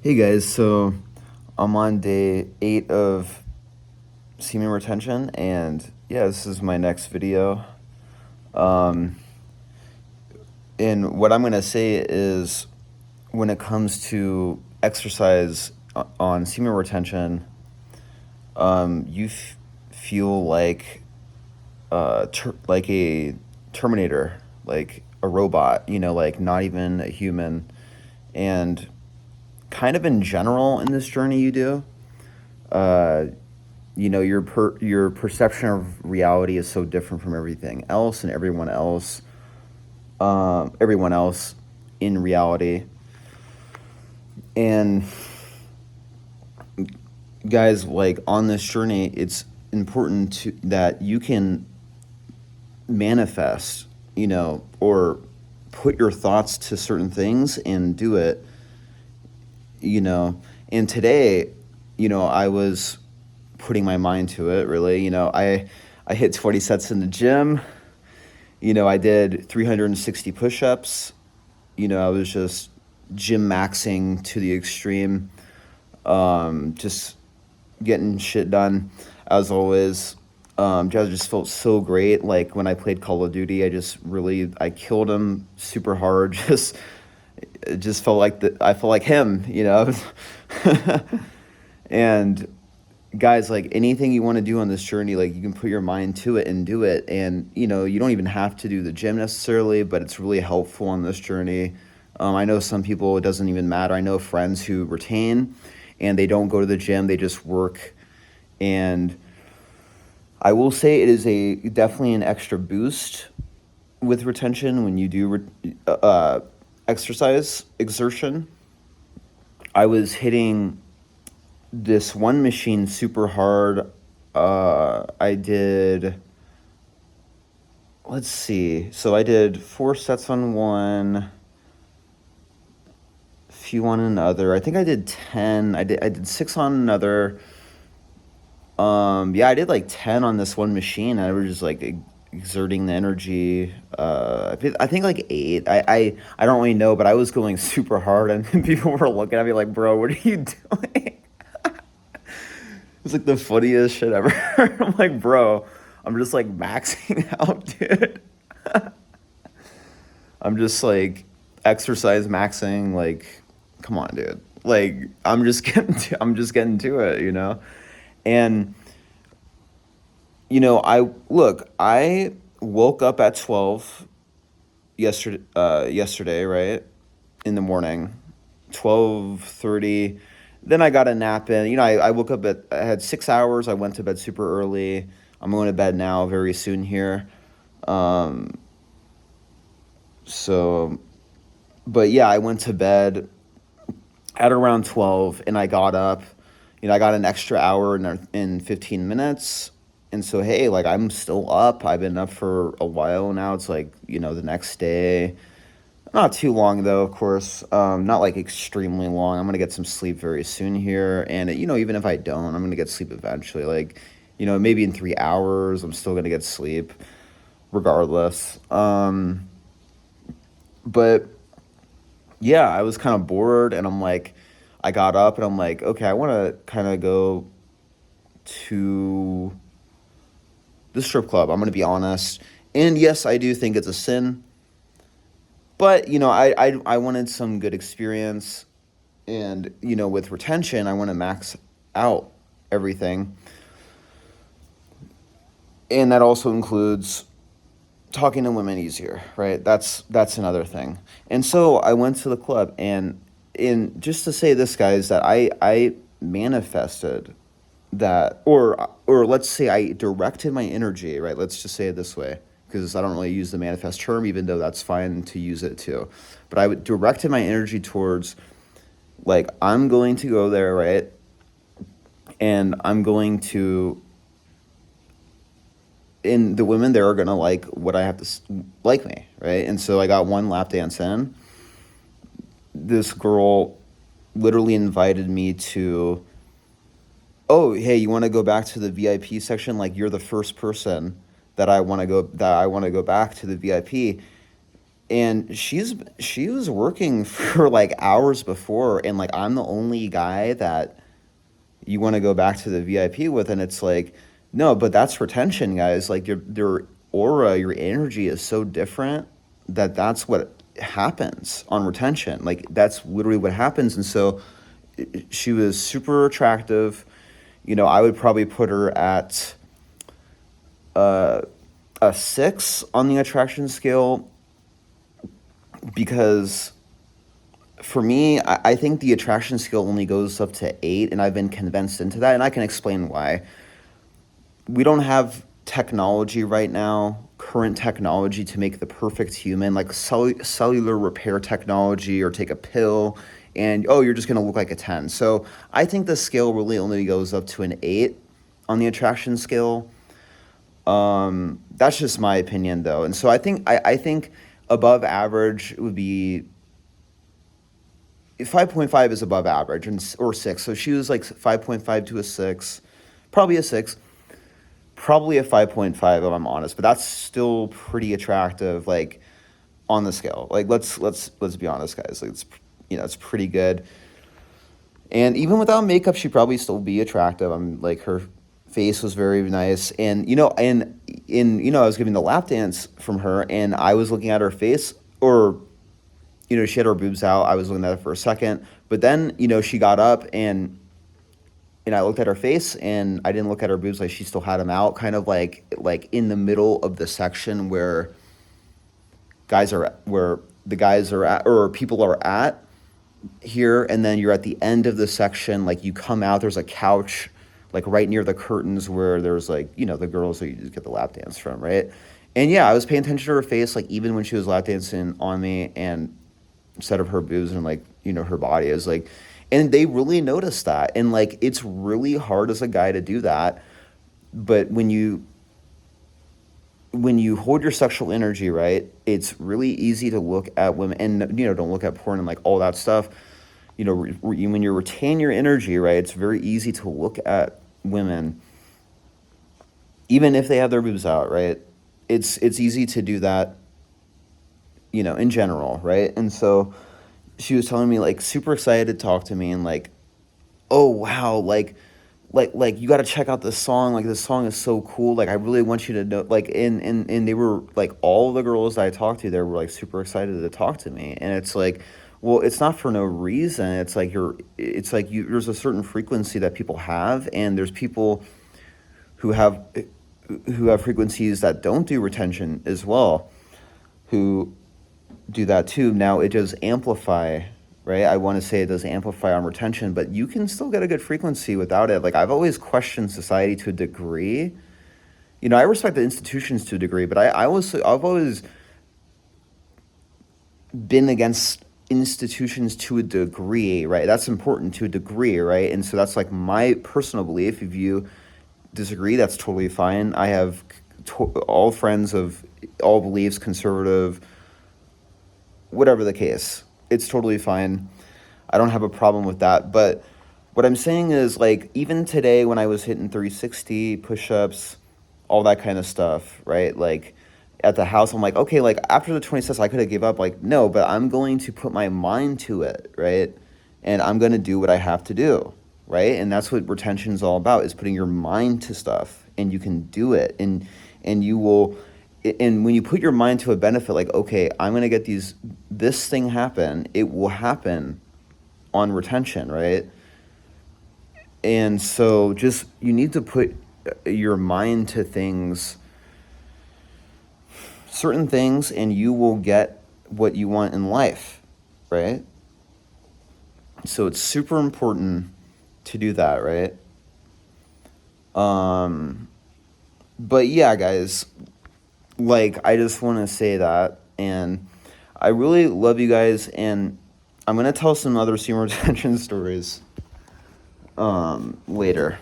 Hey guys, so I'm on day 8 of Semen Retention, and yeah, this is my next video. Um, and what I'm gonna say is, when it comes to exercise on semen retention, you feel like like a Terminator, like a robot, like not even a human, and kind of in general in this journey you do. Uh, your perception of reality is so different from everything else and everyone else in reality. And guys, like on this journey, it's important that you can manifest, or put your thoughts to certain things and do it, you know. And today, I was putting my mind to it. Really, I hit 20 sets in the gym. I did 360 push-ups. I was just gym maxing to the extreme, just getting shit done as always. Just felt so great. Like when I played Call of Duty, I killed him super hard. It just felt like I felt like him. And guys, like anything you want to do on this journey, like you can put your mind to it and do it. And you don't even have to do the gym necessarily, but it's really helpful on this journey. I know some people it doesn't even matter. I know friends who retain and they don't go to the gym, they just work. And I will say it is a definitely an extra boost with retention when you do exercise exertion. I was hitting this one machine super hard. I did, let's see. So I did 4 sets on one, few on another. I think I did 10. I did 6 on another. Yeah, I did like 10 on this one machine. I was just like exerting the energy. I think like 8. I don't really know, but I was going super hard, and people were looking at me like, "Bro, what are you doing?" It's like the funniest shit ever. I'm like, bro, I'm just like maxing out, dude. I'm just like exercise maxing. Like, come on, dude. Like, I'm just getting to it. And I woke up at 12 yesterday, right, in the morning, 12:30. Then I got a nap in. I woke up I had 6 hours. I went to bed super early. I'm going to bed now very soon here. Um, so, but yeah, I went to bed at around 12 and I got up. I got an extra hour and 15 minutes. And so, hey, like I'm still up. I've been up for a while now. It's like, the next day. Not too long though, of course. Not like extremely long. I'm gonna get some sleep very soon here, and even if I don't, I'm gonna get sleep eventually. Like, maybe in 3 hours, I'm still gonna get sleep, regardless. But yeah, I was kind of bored, and I'm like, I got up, and I'm like, okay, I want to kind of go to the strip club. I'm gonna be honest, and yes, I do think it's a sin, but I wanted some good experience. And with retention, I want to max out everything, and that also includes talking to women easier, right? That's another thing. And so I went to the club, and in just to say this, guys, that I manifested that, or let's say I directed my energy, right? Let's just say it this way, because I don't really use the manifest term, even though that's fine to use it too. But directed my energy towards, like, I'm going to go there, right? And I'm going to, and the women there are gonna like what I have to like me, right? And so I got one lap dance in. This girl literally invited me to, oh, hey, you want to go back to the VIP section? Like, you're the first person that I want to go back to the VIP. and she was working for like hours before, and like I'm the only guy that you want to go back to the VIP with, and it's like, no, but that's retention, guys. Like your aura, your energy is so different that's what happens on retention. Like that's literally what happens. And so she was super attractive. I would probably put her at uh, a 6 on the attraction scale, because for me, I think the attraction scale only goes up to 8, and I've been convinced into that, and I can explain why. We don't have technology right now, current technology, to make the perfect human, like cellular repair technology, or take a pill and, oh, you're just going to look like a 10. So I think the scale really only goes up to an 8 on the attraction scale. That's just my opinion, though. And so I think above average would be 5.5 is above average, or 6. So she was like 5.5 to a 6, probably a 6, probably a 5.5 if I'm honest. But that's still pretty attractive, like on the scale. Like let's be honest, guys. Like it's pretty good. And even without makeup, she'd probably still be attractive. I'm like, her face was very nice, and I was giving the lap dance from her, and I was looking at her face, or she had her boobs out. I was looking at it for a second, but then she got up, and I looked at her face, and I didn't look at her boobs. Like, she still had them out, kind of like in the middle of the section where the guys are at, or people are at here, and then you're at the end of the section. Like, you come out, there's a couch like right near the curtains where there's like the girls that you just get the lap dance from, right? And yeah, I was paying attention to her face, like even when she was lap dancing on me, and instead of her boobs and like her body is like, and they really noticed that. And like, it's really hard as a guy to do that, but when you hold your sexual energy right, it's really easy to look at women, and don't look at porn and like all that stuff. When you retain your energy right, it's very easy to look at women even if they have their boobs out, right? It's easy to do that, in general, right? And so she was telling me, like, super excited to talk to me, and like, oh wow, like you got to check out this song. Like, this song is so cool. Like, I really want you to know. Like, and they were like, all the girls that I talked to there were like super excited to talk to me. And it's like, well, it's not for no reason. It's like there's a certain frequency that people have, and there's people who have frequencies that don't do retention as well, who do that too. Now, it does amplify, right? I want to say it does amplify on retention, but you can still get a good frequency without it. Like, I've always questioned society to a degree. I respect the institutions to a degree, but I've always been against institutions to a degree, right? That's important, to a degree, right? And so that's like my personal belief. If you disagree, that's totally fine. I have all friends of all beliefs, conservative, whatever the case. It's totally fine. I don't have a problem with that. But what I'm saying is, like, even today when I was hitting 360 push-ups, all that kind of stuff, right? Like, at the house, I'm like, okay, like, after the 20 sets, I could have gave up. Like, no, but I'm going to put my mind to it, right? And I'm going to do what I have to do, right? And that's what retention is all about, is putting your mind to stuff, and you can do it. And you will, and when you put your mind to a benefit, like, okay, I'm going to get this thing happen, it will happen on retention, right? And so just, you need to put your mind to things, certain things, and you will get what you want in life, right? So it's super important to do that, right? But yeah, guys, like, I just want to say that, and I really love you guys, and I'm going to tell some other semen retention stories later.